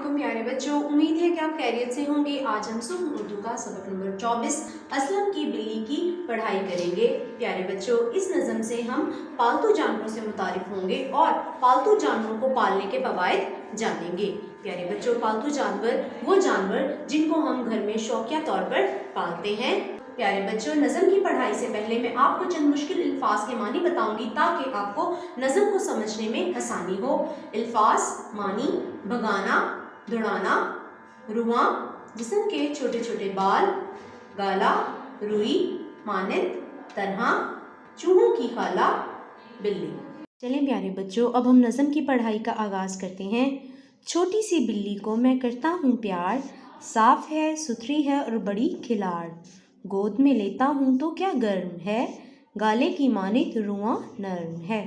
अस्सलामुअलैकुम प्यारे बच्चों, उम्मीद है कि आप खैरियत से होंगे। आज हम सुबह उर्दू का सबक नंबर 24 असलम की बिल्ली की पढ़ाई करेंगे। प्यारे बच्चों, इस नज़म से हम पालतू जानवरों से मुतारिफ होंगे और पालतू जानवरों को पालने के फ़वाइद जानेंगे। प्यारे बच्चों, पालतू जानवर वो जानवर जिनको हम घर में शौकिया तौर पर पालते हैं। प्यारे बच्चों, नज़म की पढ़ाई से पहले मैं आपको चंद मुश्किल अल्फाज के मानी बताऊंगी ताकि आपको नज़म को समझने में आसानी हो। अल्फाज मानी: भगाना, दौड़ाना, रुआं, जिस्म के छोटे छोटे बाल, गाला, रुई, मानद, तरह, चूहों की खाला, बिल्ली। चलें प्यारे बच्चों, अब हम नज़म की पढ़ाई का आगाज़ करते हैं। छोटी सी बिल्ली को मैं करता हूँ प्यार, साफ़ है, सुथरी है और बड़ी खिलाड़। गोद में लेता हूँ तो क्या गर्म है, गाले की मानित रुआं नरम है।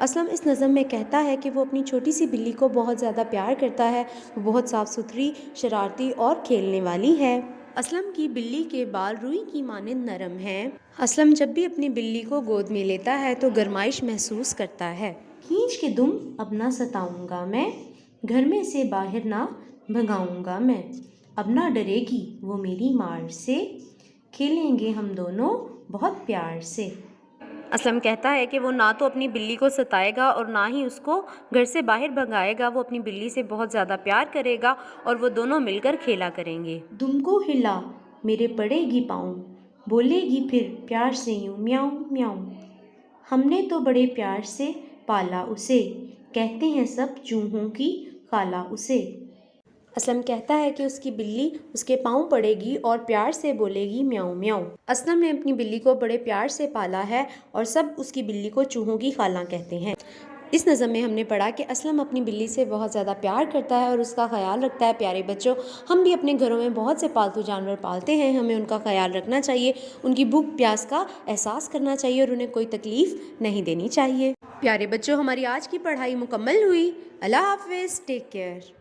असलम इस नज़म में कहता है कि वो अपनी छोटी सी बिल्ली को बहुत ज़्यादा प्यार करता है। वो बहुत साफ़ सुथरी, शरारती और खेलने वाली है। असलम की बिल्ली के बाल रुई की मानिंद नरम हैं। असलम जब भी अपनी बिल्ली को गोद में लेता है तो गरमाइश महसूस करता है। खींच के दुम अब ना सताऊंगा मैं, घर में से बाहर ना भगाऊंगा मैं। अब ना डरेगी वो मेरी मार से, खेलेंगे हम दोनों बहुत प्यार से। असलम कहता है कि वो ना तो अपनी बिल्ली को सताएगा और ना ही उसको घर से बाहर भगाएगा। वो अपनी बिल्ली से बहुत ज़्यादा प्यार करेगा और वो दोनों मिलकर खेला करेंगे। दुम को हिला मेरे पड़ेगी पाँव, बोलेगी फिर प्यार से यूँ म्याऊं म्याऊं। हमने तो बड़े प्यार से पाला उसे, कहते हैं सब चूहों की खाला उसे। असलम कहता है कि उसकी बिल्ली उसके पाँव पड़ेगी और प्यार से बोलेगी म्याऊं म्याऊं। असलम ने अपनी बिल्ली को बड़े प्यार से पाला है और सब उसकी बिल्ली को चूहों की खाला कहते हैं। इस नज़म में हमने पढ़ा कि असलम अपनी बिल्ली से बहुत ज़्यादा प्यार करता है और उसका ख्याल रखता है। प्यारे बच्चों, हम भी अपने घरों में बहुत से पालतू जानवर पालते हैं। हमें उनका ख्याल रखना चाहिए, उनकी भूख प्यास का एहसास करना चाहिए और उन्हें कोई तकलीफ़ नहीं देनी चाहिए। प्यारे बच्चों, हमारी आज की पढ़ाई मुकम्मल हुई। अल्लाह हाफ़िज़, टेक केयर।